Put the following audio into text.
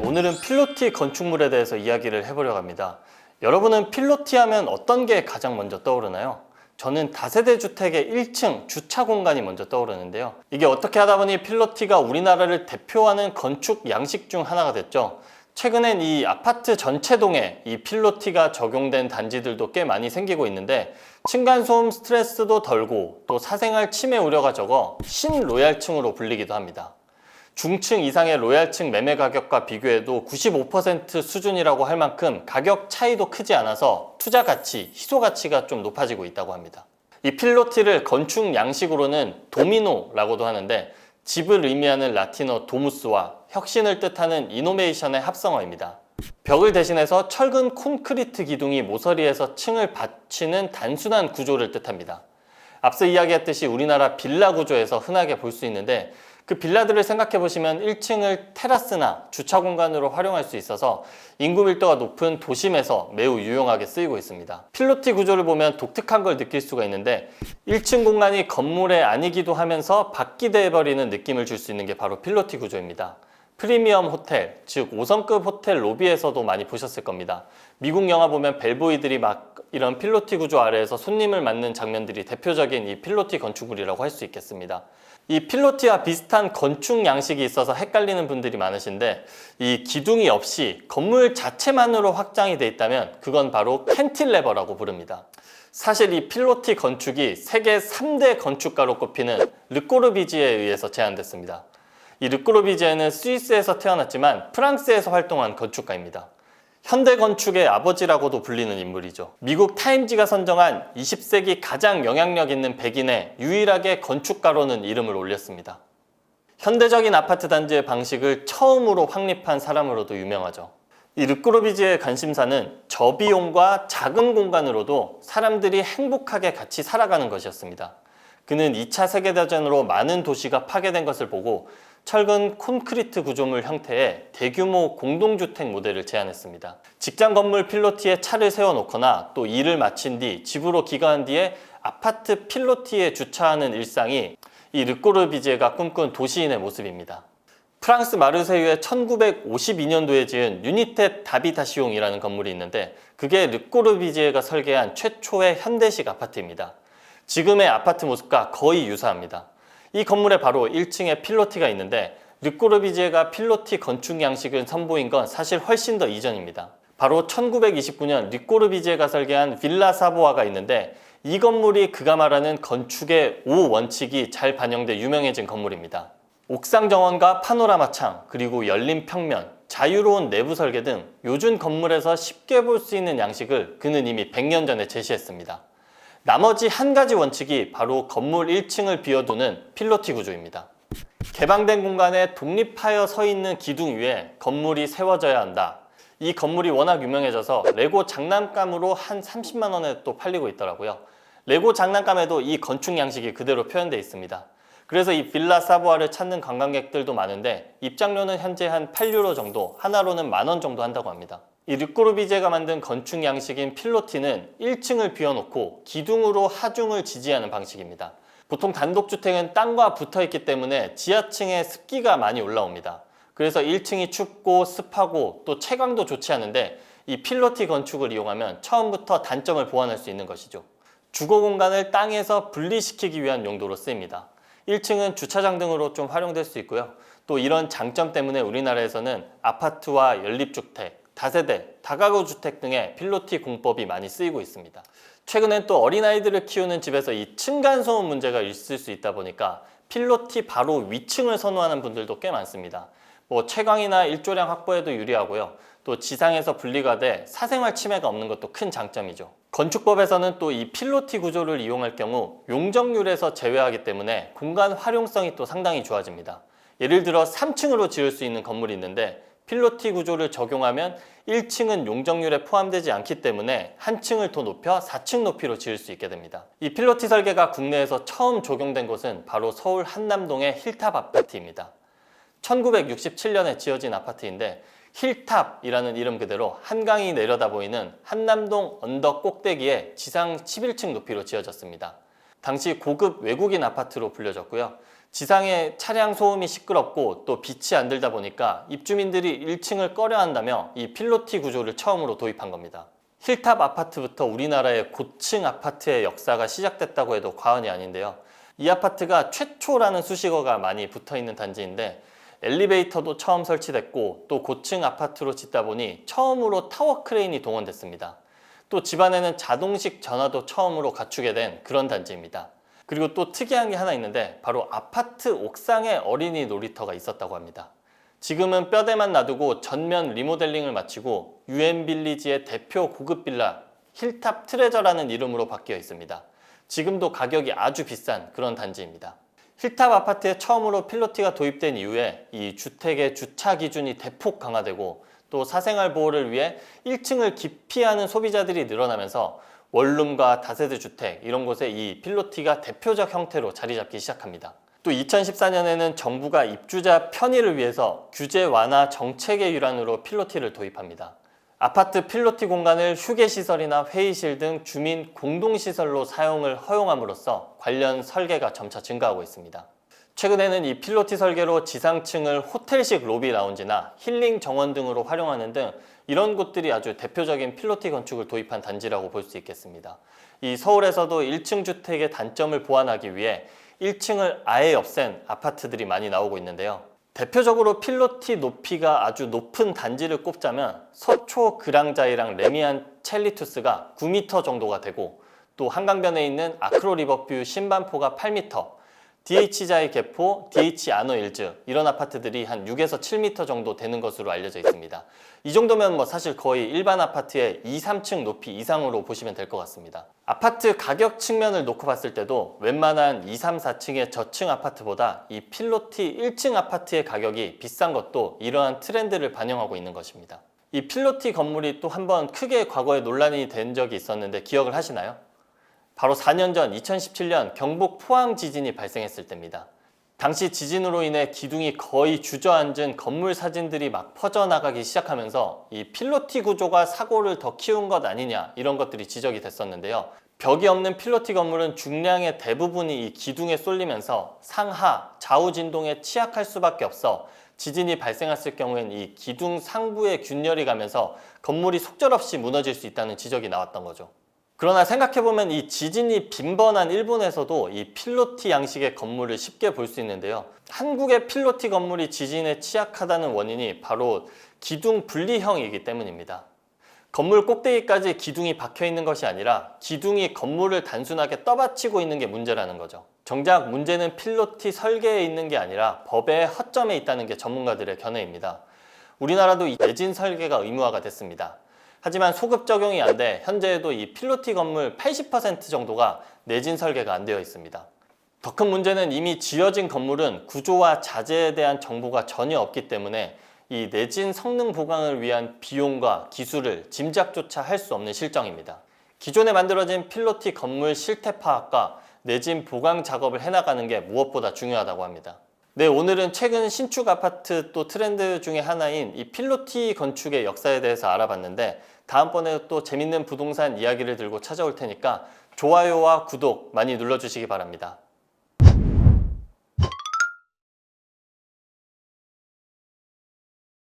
오늘은 필로티 건축물에 대해서 이야기를 해보려고 합니다. 여러분은 필로티 하면 어떤 게 가장 먼저 떠오르나요? 저는 다세대 주택의 1층 주차 공간이 먼저 떠오르는데요. 이게 어떻게 하다 보니 필로티가 우리나라를 대표하는 건축 양식 중 하나가 됐죠. 최근엔 이 아파트 전체동에 이 필로티가 적용된 단지들도 꽤 많이 생기고 있는데, 층간소음 스트레스도 덜고 또 사생활 침해 우려가 적어 신로얄층으로 불리기도 합니다. 중층 이상의 로얄층 매매 가격과 비교해도 95% 수준이라고 할 만큼 가격 차이도 크지 않아서 투자 가치, 희소 가치가 좀 높아지고 있다고 합니다. 이 필로티를 건축 양식으로는 도미노라고도 하는데, 집을 의미하는 라틴어 도무스와 혁신을 뜻하는 이노베이션의 합성어입니다. 벽을 대신해서 철근 콘크리트 기둥이 모서리에서 층을 받치는 단순한 구조를 뜻합니다. 앞서 이야기했듯이 우리나라 빌라 구조에서 흔하게 볼 수 있는데, 그 빌라들을 생각해 보시면 1층을 테라스나 주차 공간으로 활용할 수 있어서 인구 밀도가 높은 도심에서 매우 유용하게 쓰이고 있습니다. 필로티 구조를 보면 독특한 걸 느낄 수가 있는데, 1층 공간이 건물의 아니기도 하면서 밖이 돼버리는 느낌을 줄 수 있는 게 바로 필로티 구조입니다. 프리미엄 호텔, 즉 5성급 호텔 로비에서도 많이 보셨을 겁니다. 미국 영화 보면 벨보이들이 막 이런 필로티 구조 아래에서 손님을 맞는 장면들이 대표적인 이 필로티 건축물이라고 할 수 있겠습니다. 이 필로티와 비슷한 건축 양식이 있어서 헷갈리는 분들이 많으신데, 이 기둥이 없이 건물 자체만으로 확장이 돼 있다면 그건 바로 캔틸레버라고 부릅니다. 사실 이 필로티 건축이 세계 3대 건축가로 꼽히는 르꼬르비지에 의해서 제안됐습니다. 이 르꼬르비지에는 스위스에서 태어났지만 프랑스에서 활동한 건축가입니다. 현대 건축의 아버지라고도 불리는 인물이죠. 미국 타임지가 선정한 20세기 가장 영향력 있는 100인에 유일하게 건축가로는 이름을 올렸습니다. 현대적인 아파트 단지의 방식을 처음으로 확립한 사람으로도 유명하죠. 이 르꼬르비지의 관심사는 저비용과 작은 공간으로도 사람들이 행복하게 같이 살아가는 것이었습니다. 그는 2차 세계대전으로 많은 도시가 파괴된 것을 보고 철근 콘크리트 구조물 형태의 대규모 공동주택 모델을 제안했습니다. 직장 건물 필로티에 차를 세워놓거나 또 일을 마친 뒤 집으로 귀가한 뒤에 아파트 필로티에 주차하는 일상이 이 르꼬르비지에가 꿈꾼 도시인의 모습입니다. 프랑스 마르세유에 1952년도에 지은 유니테 다비타시옹이라는 건물이 있는데, 그게 르꼬르비지에가 설계한 최초의 현대식 아파트입니다. 지금의 아파트 모습과 거의 유사합니다. 이 건물에 바로 1층에 필로티가 있는데, 르꼬르비지에가 필로티 건축 양식을 선보인 건 사실 훨씬 더 이전입니다. 바로 1929년 르꼬르비지에가 설계한 빌라 사보아가 있는데, 이 건물이 그가 말하는 건축의 5원칙이 잘 반영돼 유명해진 건물입니다. 옥상 정원과 파노라마 창, 그리고 열린 평면, 자유로운 내부 설계 등 요즘 건물에서 쉽게 볼 수 있는 양식을 그는 이미 100년 전에 제시했습니다. 나머지 한 가지 원칙이 바로 건물 1층을 비워두는 필로티 구조입니다. 개방된 공간에 독립하여 서 있는 기둥 위에 건물이 세워져야 한다. 이 건물이 워낙 유명해져서 레고 장난감으로 한 30만 원에 또 팔리고 있더라고요. 레고 장난감에도 이 건축 양식이 그대로 표현되어 있습니다. 그래서 이 빌라 사보아를 찾는 관광객들도 많은데, 입장료는 현재 한 8유로 정도, 하나로는 10,000원 정도 한다고 합니다. 이 르꼬르비지에가 만든 건축 양식인 필로티는 1층을 비워놓고 기둥으로 하중을 지지하는 방식입니다. 보통 단독주택은 땅과 붙어있기 때문에 지하층에 습기가 많이 올라옵니다. 그래서 1층이 춥고 습하고 또 채광도 좋지 않은데, 이 필로티 건축을 이용하면 처음부터 단점을 보완할 수 있는 것이죠. 주거 공간을 땅에서 분리시키기 위한 용도로 쓰입니다. 1층은 주차장 등으로 좀 활용될 수 있고요. 또 이런 장점 때문에 우리나라에서는 아파트와 연립주택, 다세대, 다가구 주택 등의 필로티 공법이 많이 쓰이고 있습니다. 최근엔 또 어린아이들을 키우는 집에서 이 층간소음 문제가 있을 수 있다 보니까 필로티 바로 위층을 선호하는 분들도 꽤 많습니다. 채광이나 일조량 확보에도 유리하고요. 또 지상에서 분리가 돼 사생활 침해가 없는 것도 큰 장점이죠. 건축법에서는 또 이 필로티 구조를 이용할 경우 용적률에서 제외하기 때문에 공간 활용성이 또 상당히 좋아집니다. 예를 들어 3층으로 지을 수 있는 건물이 있는데, 필로티 구조를 적용하면 1층은 용적률에 포함되지 않기 때문에 한 층을 더 높여 4층 높이로 지을 수 있게 됩니다. 이 필로티 설계가 국내에서 처음 적용된 곳은 바로 서울 한남동의 힐탑 아파트입니다. 1967년에 지어진 아파트인데, 힐탑이라는 이름 그대로 한강이 내려다 보이는 한남동 언덕 꼭대기에 지상 11층 높이로 지어졌습니다. 당시 고급 외국인 아파트로 불려졌고요. 지상의 차량 소음이 시끄럽고 또 빛이 안 들다 보니까 입주민들이 1층을 꺼려 한다며 이 필로티 구조를 처음으로 도입한 겁니다. 힐탑 아파트부터 우리나라의 고층 아파트의 역사가 시작됐다고 해도 과언이 아닌데요. 이 아파트가 최초라는 수식어가 많이 붙어있는 단지인데 엘리베이터도 처음 설치됐고 또 고층 아파트로 짓다 보니 처음으로 타워 크레인이 동원됐습니다. 또 집안에는 자동식 전화도 처음으로 갖추게 된 그런 단지입니다. 그리고 또 특이한 게 하나 있는데 바로 아파트 옥상에 어린이 놀이터가 있었다고 합니다. 지금은 뼈대만 놔두고 전면 리모델링을 마치고 유엔빌리지의 대표 고급 빌라 힐탑 트레저라는 이름으로 바뀌어 있습니다. 지금도 가격이 아주 비싼 그런 단지입니다. 힐탑 아파트에 처음으로 필로티가 도입된 이후에 이 주택의 주차 기준이 대폭 강화되고 또 사생활 보호를 위해 1층을 기피하는 소비자들이 늘어나면서 원룸과 다세대 주택 이런 곳에 이 필로티가 대표적 형태로 자리 잡기 시작합니다. 또 2014년에는 정부가 입주자 편의를 위해서 규제 완화 정책의 일환으로 필로티를 도입합니다. 아파트 필로티 공간을 휴게시설이나 회의실 등 주민 공동시설로 사용을 허용함으로써 관련 설계가 점차 증가하고 있습니다. 최근에는 이 필로티 설계로 지상층을 호텔식 로비 라운지나 힐링 정원 등으로 활용하는 등 이런 곳들이 아주 대표적인 필로티 건축을 도입한 단지라고 볼 수 있겠습니다. 이 서울에서도 1층 주택의 단점을 보완하기 위해 1층을 아예 없앤 아파트들이 많이 나오고 있는데요. 대표적으로 필로티 높이가 아주 높은 단지를 꼽자면 서초 그랑자이랑 레미안 첼리투스가 9m 정도가 되고 또 한강변에 있는 아크로 리버뷰 신반포가 8m, DH자이 개포, DH 아너 일즈 이런 아파트들이 한 6에서 7m 정도 되는 것으로 알려져 있습니다. 이 정도면 뭐 사실 거의 일반 아파트의 2, 3층 높이 이상으로 보시면 될 것 같습니다. 아파트 가격 측면을 놓고 봤을 때도 웬만한 2, 3, 4층의 저층 아파트보다 이 필로티 1층 아파트의 가격이 비싼 것도 이러한 트렌드를 반영하고 있는 것입니다. 이 필로티 건물이 또 한번 크게 과거에 논란이 된 적이 있었는데 기억을 하시나요? 바로 4년 전 2017년 경북 포항 지진이 발생했을 때입니다. 당시 지진으로 인해 기둥이 거의 주저앉은 건물 사진들이 막 퍼져나가기 시작하면서 이 필로티 구조가 사고를 더 키운 것 아니냐 이런 것들이 지적이 됐었는데요. 벽이 없는 필로티 건물은 중량의 대부분이 이 기둥에 쏠리면서 상하, 좌우 진동에 취약할 수밖에 없어 지진이 발생했을 경우엔 이 기둥 상부에 균열이 가면서 건물이 속절없이 무너질 수 있다는 지적이 나왔던 거죠. 그러나 생각해보면 이 지진이 빈번한 일본에서도 이 필로티 양식의 건물을 쉽게 볼 수 있는데요. 한국의 필로티 건물이 지진에 취약하다는 원인이 바로 기둥 분리형이기 때문입니다. 건물 꼭대기까지 기둥이 박혀 있는 것이 아니라 기둥이 건물을 단순하게 떠받치고 있는 게 문제라는 거죠. 정작 문제는 필로티 설계에 있는 게 아니라 법의 허점에 있다는 게 전문가들의 견해입니다. 우리나라도 이 내진 설계가 의무화가 됐습니다. 하지만 소급 적용이 안 돼 현재에도 이 필로티 건물 80% 정도가 내진 설계가 안 되어 있습니다. 더 큰 문제는 이미 지어진 건물은 구조와 자재에 대한 정보가 전혀 없기 때문에 이 내진 성능 보강을 위한 비용과 기술을 짐작조차 할 수 없는 실정입니다. 기존에 만들어진 필로티 건물 실태 파악과 내진 보강 작업을 해나가는 게 무엇보다 중요하다고 합니다. 네, 오늘은 최근 신축 아파트 또 트렌드 중에 하나인 이 필로티 건축의 역사에 대해서 알아봤는데 다음번에 또 재밌는 부동산 이야기를 들고 찾아올 테니까 좋아요와 구독 많이 눌러주시기 바랍니다.